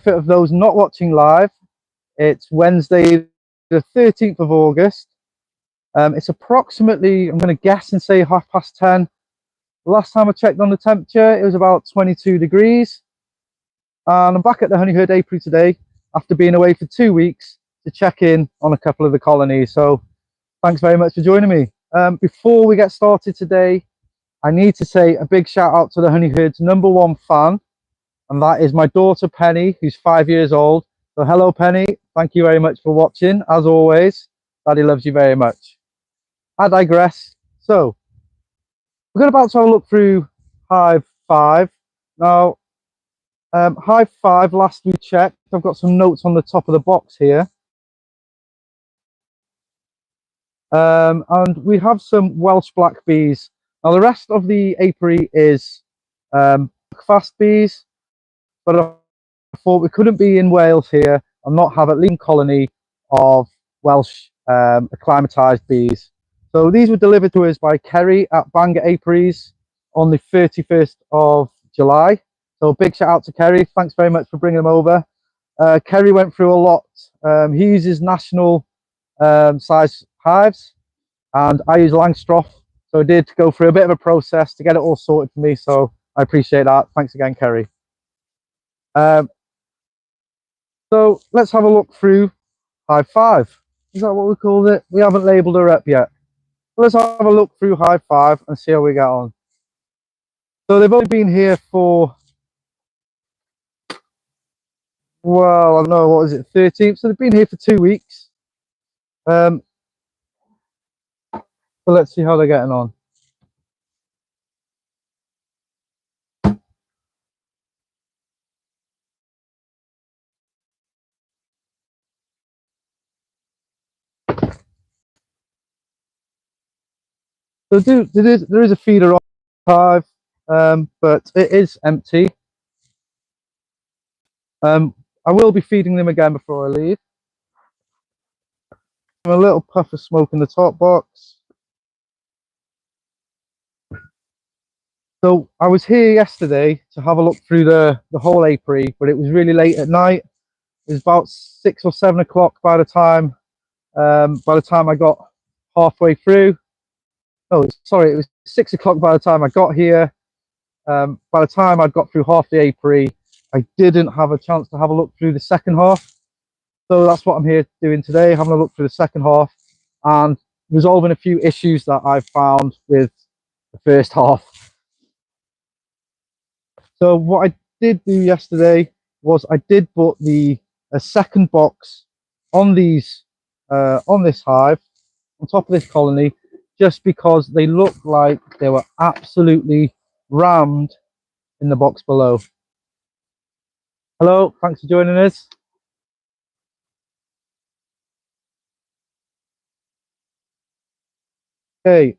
of those not watching live, it's Wednesday the 13th of August. It's approximately, I'm going to guess and say 10:30. The last time I checked on the temperature, it was about 22 degrees. And I'm back at the honey herd apiary today after being away for 2 weeks to check in on a couple of the colonies. So thanks very much for joining me. Before we get started today, I need to say a big shout out to the honey herd's #1 fan, and that is my daughter Penny, who's 5 years old. So hello Penny, thank you very much for watching. As always, Daddy loves you very much. I digress. So we're about to have a look through Hive 5. Now, Hive 5, last we checked, I've got some notes on the top of the box here. And we have some Welsh black bees. Now the rest of the apiary is fast bees, but I thought we couldn't be in Wales here and not have at least a colony of Welsh acclimatized bees. So these were delivered to us by Kerry at Bangor Apiaries on the 31st of July. So big shout out to Kerry. Thanks very much for bringing them over. Kerry went through a lot. He uses national size hives, and I use Langstroth. So I did go through a bit of a process to get it all sorted for me. So I appreciate that. Thanks again, Kerry. So let's have a look through Hive 5. Is that what we called it? We haven't labelled her up yet. Let's have a look through Hive 5 and see how we get on. So they've only been here for, well, I don't know, what is it, 13th? So they've been here for 2 weeks. So let's see how they're getting on. So there is a feeder on the hive, but it is empty. I will be feeding them again before I leave. A little puff of smoke in the top box. So I was here yesterday to have a look through the whole apiary, but it was really late at night. It was about 6 or 7 o'clock by the time I got halfway through. Oh, sorry, it was 6 o'clock by the time I got here. By the time I'd got through half the apiary, I didn't have a chance to have a look through the second half. So that's what I'm here doing today, having a look through the second half and resolving a few issues that I've found with the first half. So what I did do yesterday was I did put a second box on these on this hive, on top of this colony, just because they look like they were absolutely rammed in the box below. Hello, thanks for joining us. Okay,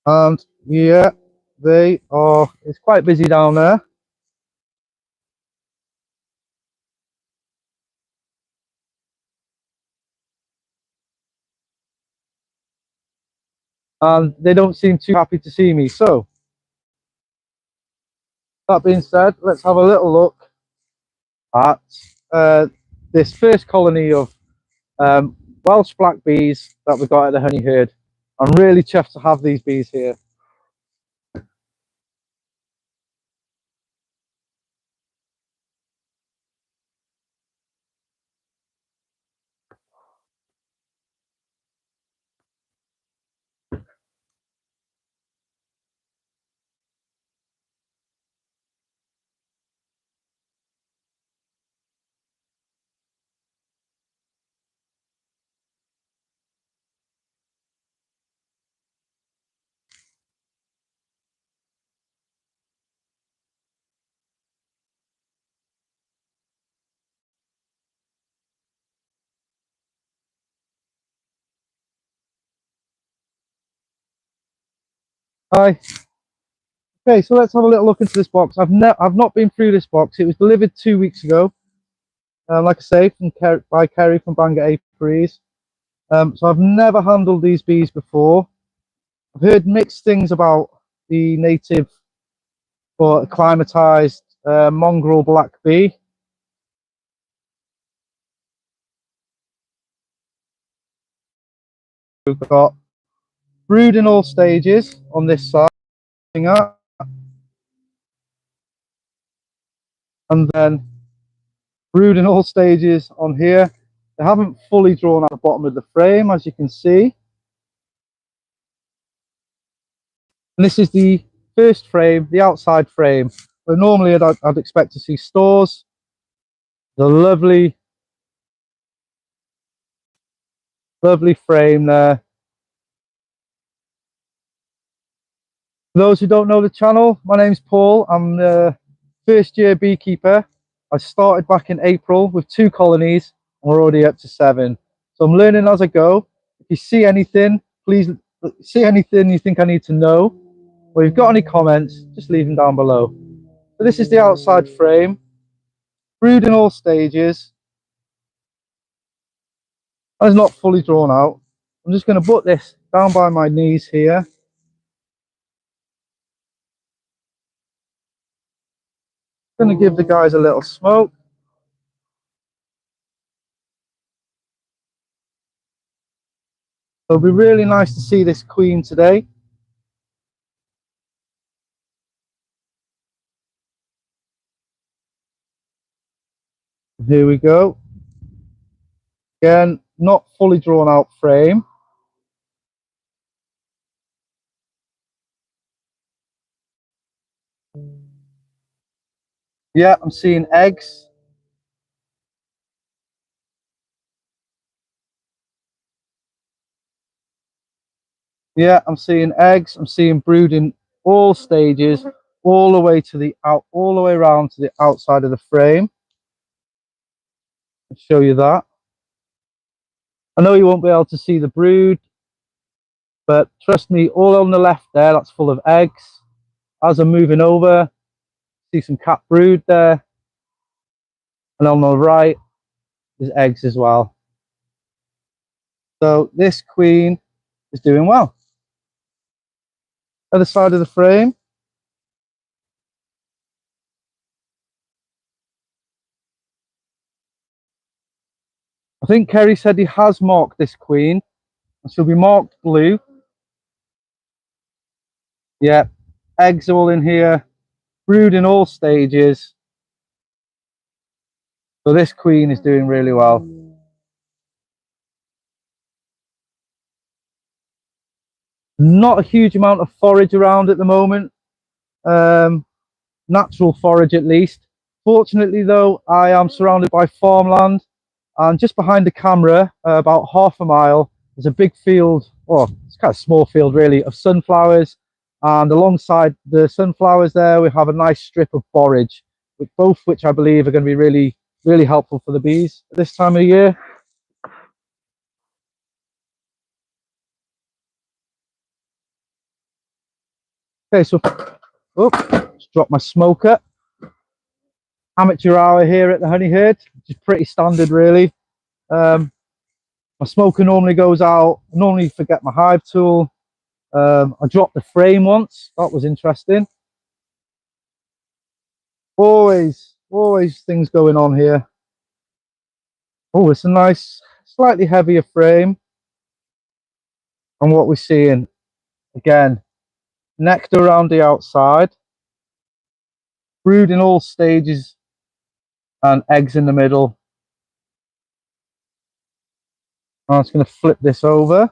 and yeah, they are, it's quite busy down there. And they don't seem too happy to see me. So that being said, let's have a little look at this first colony of Welsh black bees that we got at the honey herd. I'm really chuffed to have these bees here. Hi. Okay, so let's have a little look into this box. I've not been through this box. It was delivered 2 weeks ago. Like I say, by Kerry from Bangor Apiaries. So I've never handled these bees before. I've heard mixed things about the native or acclimatized mongrel black bee. We've got brood in all stages on this side, and then brood in all stages on here. They haven't fully drawn out the bottom of the frame, as you can see. And this is the first frame, the outside frame. But normally I'd expect to see stores. The lovely frame there. For those who don't know the channel, my name's Paul. I'm the first year beekeeper. I started back in April with 2 colonies and we're already up to 7. So I'm learning as I go. If you see anything, please see anything you think I need to know, or if you've got any comments, just leave them down below. So this is the outside frame, brood in all stages. It's not fully drawn out. I'm just going to put this down by my knees here. Going to give the guys a little smoke. It'll be really nice to see this queen today. Here we go. Again, not fully drawn out frame. Yeah, I'm seeing eggs. Yeah, I'm seeing eggs. I'm seeing brood in all stages, all the way to the out, all the way around to the outside of the frame. I'll show you that. I know you won't be able to see the brood, but trust me, all on the left there, that's full of eggs. As I'm moving over, see some cat brood there, and on the right, there's eggs as well. So this queen is doing well. Other side of the frame. I think Kerry said he has marked this queen, and she'll be marked blue. Yeah, eggs all in here, brood in all stages. So this queen is doing really well. Not a huge amount of forage around at the moment. Natural forage at least. Fortunately though, I am surrounded by farmland, and just behind the camera, about half a mile, there's a big field, or it's kind of small field really, of sunflowers, and alongside the sunflowers there we have a nice strip of borage, which I believe are going to be really helpful for the bees at this time of year. Okay, so just drop my smoker. Amateur hour here at the honey herd, which is pretty standard really. My smoker normally goes out. I normally forget my hive tool. I dropped the frame once. That was interesting. Always things going on here. Oh, it's a nice, slightly heavier frame. And what we're seeing, again, nectar around the outside, brood in all stages, and eggs in the middle. I'm just going to flip this over.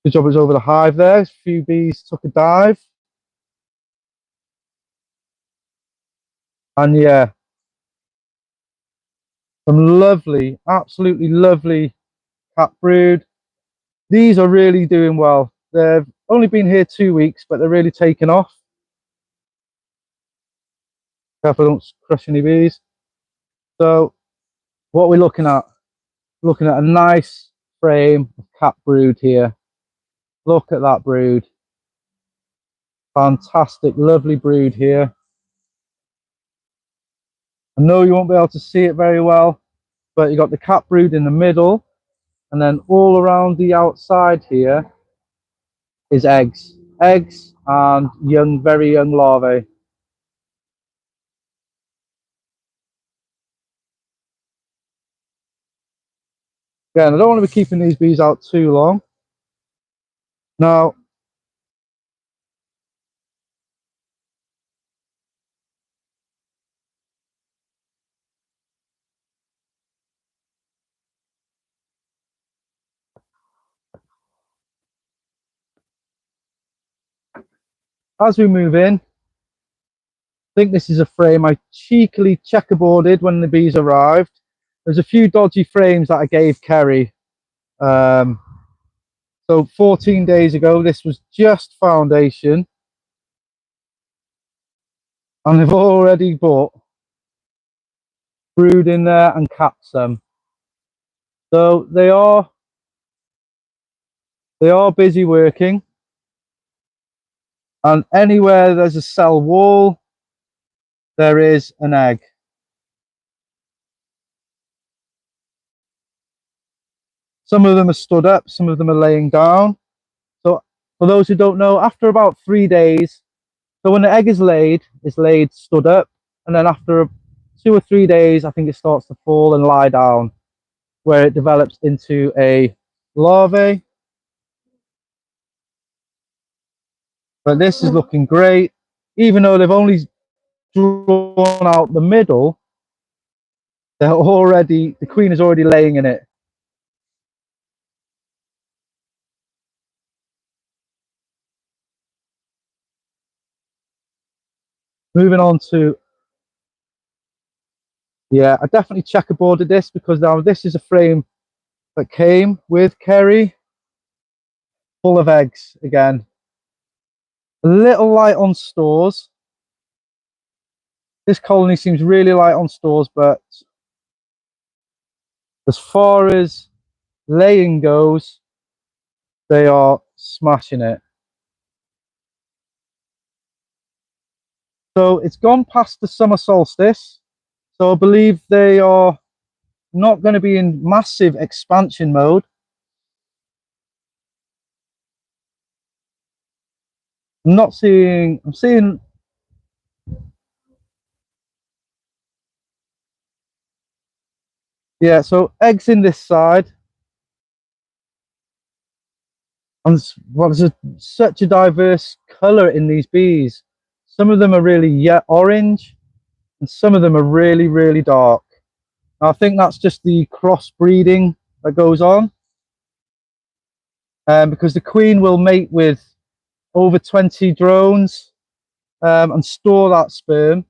Good job, it's over the hive there. A few bees took a dive. And yeah, some lovely, absolutely lovely cat brood. These are really doing well. They've only been here 2 weeks, but they're really taking off. Careful, don't crush any bees. So what we're looking at a nice frame of cat brood here. Look at that brood. Fantastic, lovely brood here. I know you won't be able to see it very well, but you got the cat brood in the middle, and then all around the outside here is eggs. eggs and young, very young larvae. Again, I don't want to be keeping these bees out too long. Now, as we move in, I think this is a frame I cheekily checkerboarded when the bees arrived. There's a few dodgy frames that I gave Kerry. So 14 days ago, this was just foundation, and they've already put brood in there and capped some. So they are busy working, and anywhere there's a cell wall, there is an egg. Some of them are stood up, some of them are laying down. So for those who don't know, after about 3 days, so when the egg is laid, it's laid stood up, and then after 2 or 3 days, I think it starts to fall and lie down, where it develops into a larvae. But this is looking great. Even though they've only drawn out the middle, the queen is already laying in it. Moving on to, yeah, I definitely checkerboarded this because now this is a frame that came with Kerry, full of eggs again. A little light on stores. This colony seems really light on stores, but as far as laying goes, they are smashing it. So it's gone past the summer solstice, so I believe they are not going to be in massive expansion mode. I'm seeing, yeah, so eggs in this side, and well, there's such a diverse color in these bees. Some of them are really orange, and some of them are really, really dark. I think that's just the crossbreeding that goes on, because the queen will mate with over 20 drones, and store that sperm.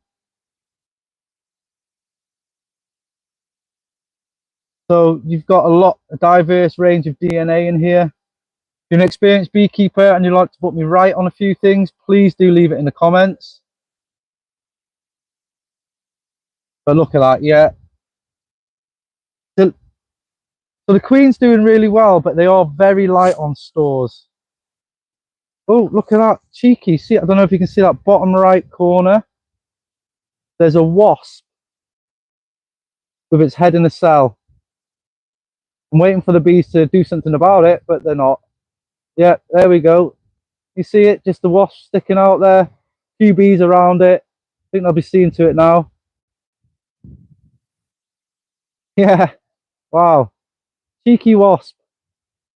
So you've got a diverse range of DNA in here. If you're an experienced beekeeper and you'd like to put me right on a few things, please do leave it in the comments. But look at that, yeah. So the queen's doing really well, but they are very light on stores. Oh, look at that, cheeky. See, I don't know if you can see that bottom right corner. There's a wasp with its head in a cell. I'm waiting for the bees to do something about it, but they're not. Yeah, there we go. You see it, just the wasp sticking out there. A few bees around it. I think they'll be seeing to it now. Yeah, wow. Cheeky wasp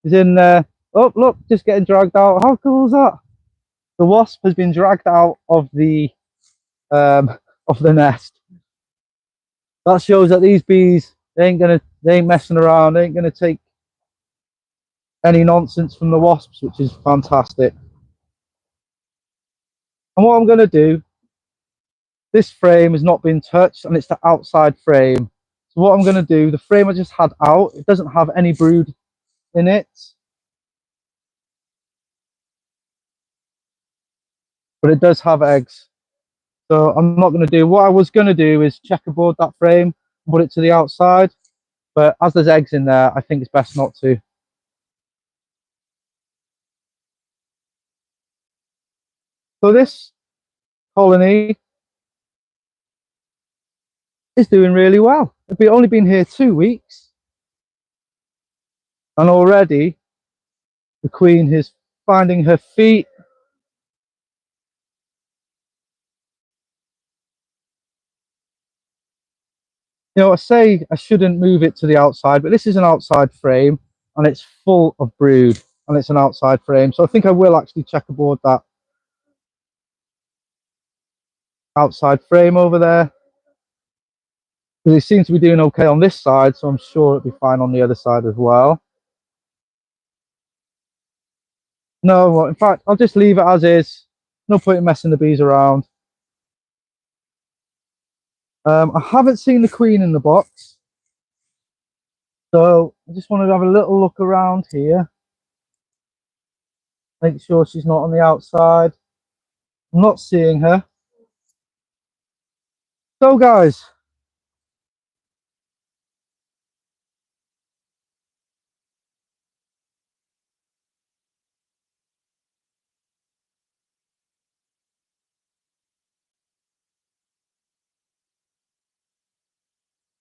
is in there. Oh, look, just getting dragged out. How cool is that? The wasp has been dragged out of the nest. That shows that these bees, they ain't messing around. They ain't gonna take any nonsense from the wasps, which is fantastic. And what I'm gonna do, this frame has not been touched, and it's the outside frame. So what I'm gonna do, the frame I just had out, it doesn't have any brood in it, but it does have eggs. So I'm not going to do, what I was going to do is checkerboard that frame, put it to the outside, but as there's eggs in there, I think it's best not to. So this colony is doing really well. We've only been here 2 weeks, and already the queen is finding her feet, You know, I say I shouldn't move it to the outside, but this is an outside frame and it's full of brood and it's an outside frame. So I think I will actually checkerboard that outside frame over there. Because it seems to be doing okay on this side, so I'm sure it'll be fine on the other side as well. No, in fact, I'll just leave it as is. No point in messing the bees around. I haven't seen the queen in the box, so I just wanted to have a little look around here. Make sure she's not on the outside. I'm not seeing her. So guys,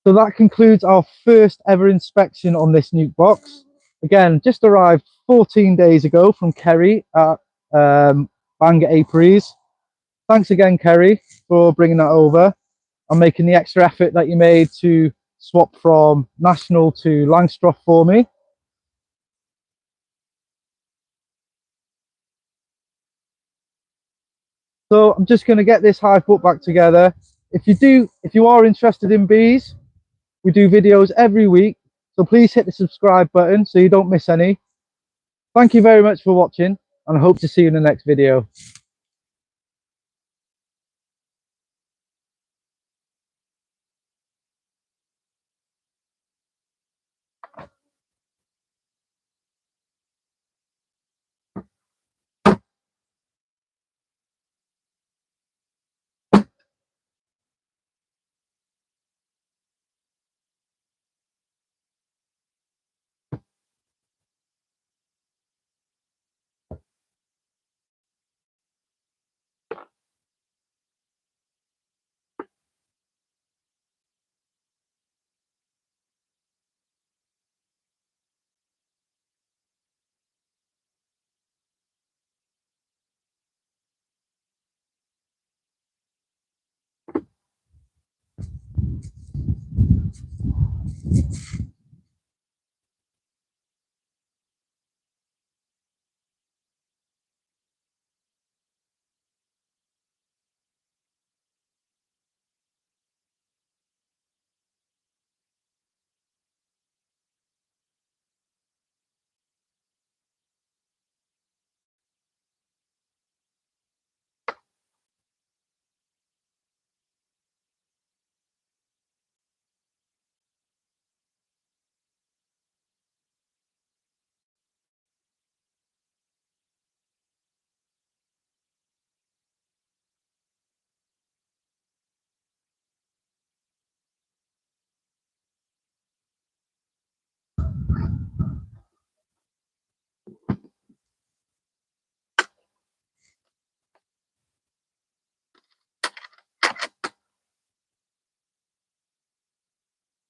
so that concludes our first ever inspection on this nuke box. Again, just arrived 14 days ago from Kerry at Bangor Apiaries. Thanks again, Kerry, for bringing that over and making the extra effort that you made to swap from National to Langstroth for me. So I'm just going to get this hive book back together. If you are interested in bees, we do videos every week. So please hit the subscribe button so you don't miss any. Thank you very much for watching, and I hope to see you in the next video.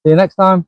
See you next time.